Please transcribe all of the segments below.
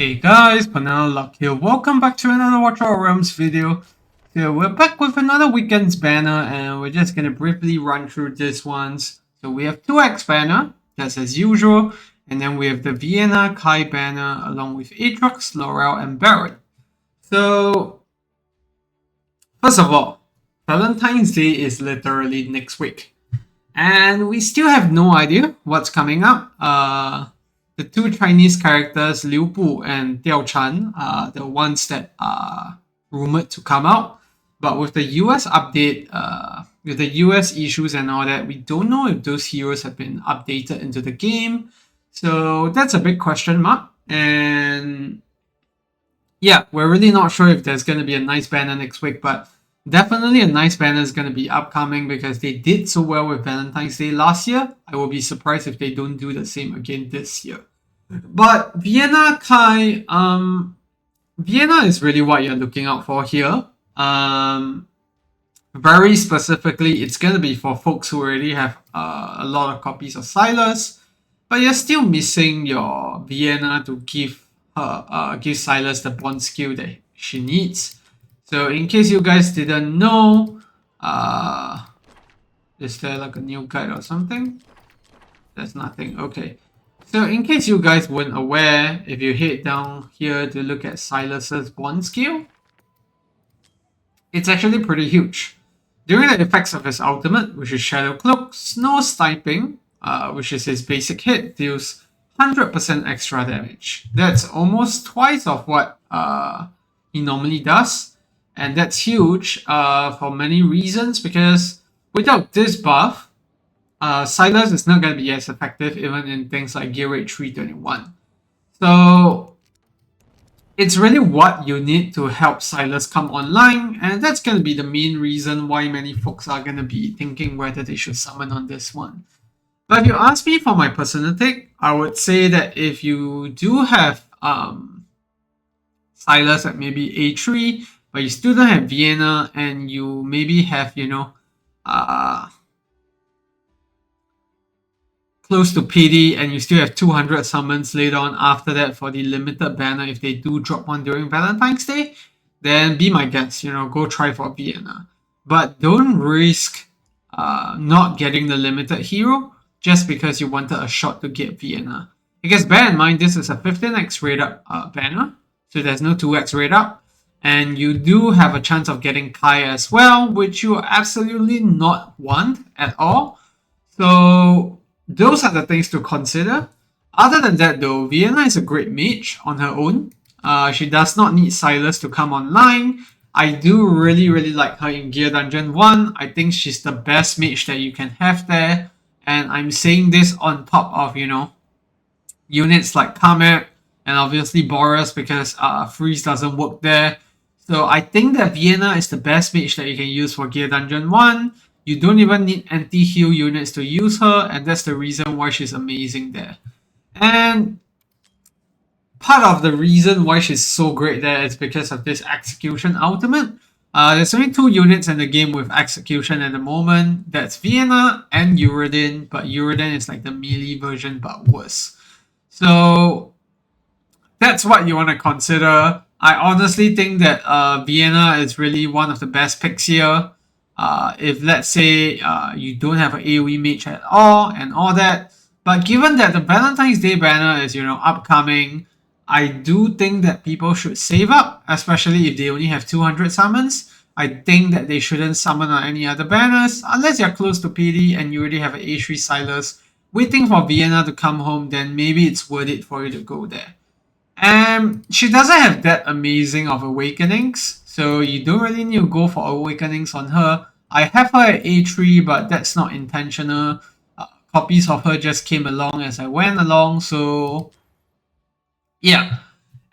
Hey guys, Banana Luck here. Welcome back to another Watch Our Realms video. So we're back with another weekend's banner and we're just going to briefly run through this ones. So we have 2x banner, just as usual. And then we have the Vierna Kai banner along with A3, Laurel and Baron. So first of all, Valentine's Day is literally next week. And we still have no idea what's coming up. The two Chinese characters, Liu Bu and Diao Chan, are the ones that are rumored to come out. But with the US update, with the US issues and all that, we don't know if those heroes have been updated into the game. So that's a big question mark. And yeah, we're really not sure if there's going to be a nice banner next week, but definitely a nice banner is going to be upcoming because they did so well with Valentine's Day last year. I will be surprised if they don't do the same again this year. But Vierna Kai, Vierna is really what you're looking out for here. Very specifically, it's going to be for folks who already have a lot of copies of Silas, but you're still missing your Vierna to give Silas the bond skill that she needs. So in case you guys didn't know, is there like a new guide or something? There's nothing. Okay. So in case you guys weren't aware, if you head down here to look at Silas's bond skill, it's actually pretty huge. During the effects of his ultimate, which is Shadow Cloak, Snow Sniping, which is his basic hit, deals 100% extra damage. That's almost twice of what he normally does. And that's huge for many reasons, because without this buff, Silas is not going to be as effective even in things like Gear Rate 321. So it's really what you need to help Silas come online, and that's going to be the main reason why many folks are going to be thinking whether they should summon on this one. But if you ask me for my personal take, I would say that if you do have Silas at maybe A3, but you still don't have Vierna, and you maybe have, close to PD, and you still have 200 summons later on after that for the limited banner if they do drop one during Valentine's Day, then be my guest, go try for Vierna. But don't risk not getting the limited hero just because you wanted a shot to get Vierna. Because bear in mind, this is a 15x rate up banner, so there's no 2x rate up, and you do have a chance of getting Kai as well, which you absolutely not want at all. So those are the things to consider. Other than that though, Vierna is a great mage on her own. She does not need Silas to come online. I do really like her in Gear Dungeon 1. I think she's the best mage that you can have there. And I'm saying this on top of, units like Kamek and obviously Boris, because freeze doesn't work there. So I think that Vierna is the best mage that you can use for Gear Dungeon 1. You don't even need anti-heal units to use her, and that's the reason why she's amazing there. And part of the reason why she's so great there is because of this Execution ultimate. There's only 2 units in the game with Execution at the moment. That's Vierna and Uridin, but Uridin is like the melee version but worse. So that's what you want to consider. I honestly think that Vierna is really one of the best picks here. If let's say you don't have an AoE mage at all and all that, but given that the Valentine's Day banner is upcoming, I do think that people should save up, especially if they only have 200 summons. I think that they shouldn't summon on any other banners unless you're close to PD and you already have an A3 Silas waiting for Vierna to come home. Then maybe it's worth it for you to go there. And she doesn't have that amazing of awakenings, so you don't really need to go for awakenings on her. I have her at A3, but that's not intentional. Copies of her just came along as I went along, so yeah.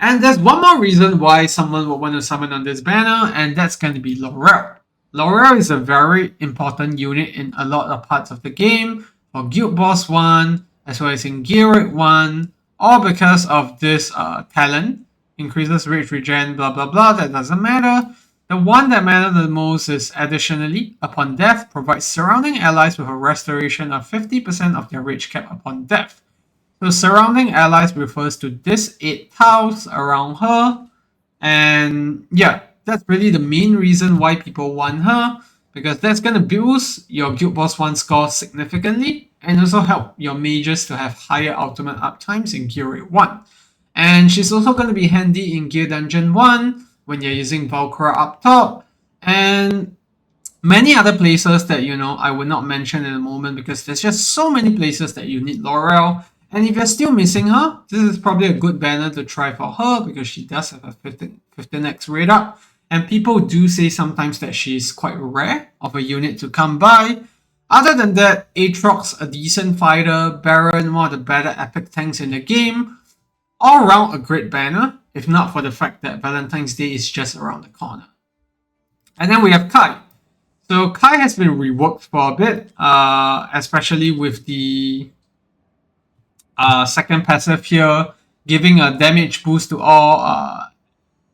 And there's one more reason why someone would want to summon on this banner, and that's going to be Laurel. Laurel is a very important unit in a lot of parts of the game, for Guild Boss 1, as well as in Gear Rate 1, all because of this talent. Increases rage regen, blah blah blah, that doesn't matter. The one that matters the most is additionally, upon death, provides surrounding allies with a restoration of 50% of their rage cap upon death. So surrounding allies refers to this 8 tiles around her. And yeah, that's really the main reason why people want her, because that's going to boost your Guild Boss 1 score significantly and also help your mages to have higher ultimate uptimes in Gear Rate 1. And she's also going to be handy in Gear Dungeon 1 when you're using Valkyra up top, and many other places that I will not mention in a moment because there's just so many places that you need Laurel. And if you're still missing her, this is probably a good banner to try for her because she does have a 15x rate up. And people do say sometimes that she's quite rare of a unit to come by. Other than that, Aatrox, a decent fighter, Baron, one of the better epic tanks in the game. All around a great banner, if not for the fact that Valentine's Day is just around the corner. And then we have Kai. So Kai has been reworked for a bit, especially with the second passive here, giving a damage boost to all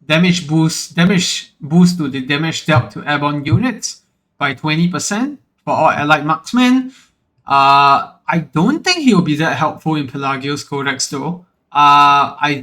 damage boost to the damage dealt to airborne units by 20% for all allied marksmen. I don't think he will be that helpful in Pelagios Codex though. I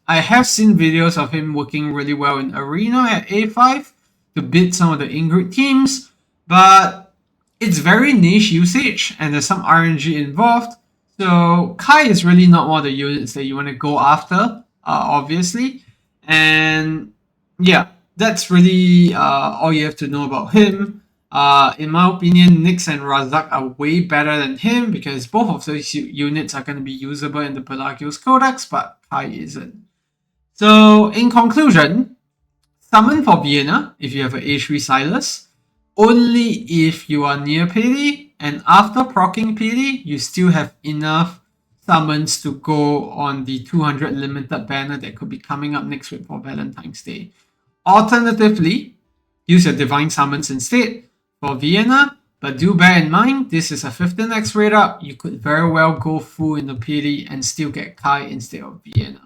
have seen videos of him working really well in Arena at A5 to beat some of the Ingrid teams, but it's very niche usage and there's some RNG involved. So Kai is really not one of the units that you want to go after, obviously. And yeah, that's really all you have to know about him. In my opinion, Nyx and Razak are way better than him because both of those units are going to be usable in the Pelagios Codex, but Kai isn't. So in conclusion, summon for Vierna if you have an A3 Silas, only if you are near payday, and after proccing payday, you still have enough summons to go on the 200 limited banner that could be coming up next week for Valentine's Day. Alternatively, use your divine summons instead for Vierna, but do bear in mind this is a 15x rate up. You could very well go full in the payday and still get Kai instead of Vierna.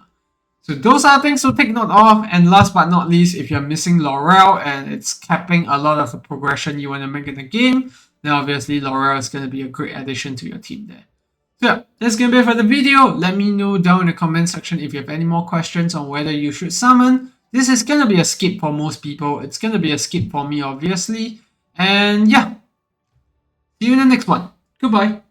So those are things to take note of. And last but not least, if you're missing Laurel and it's capping a lot of the progression you want to make in the game, then obviously Laurel is going to be a great addition to your team there. So yeah, that's going to be it for the video. Let me know down in the comment section if you have any more questions on whether you should summon. This is going to be a skip for most people. It's going to be a skip for me, obviously. And yeah, see you in the next one. Goodbye.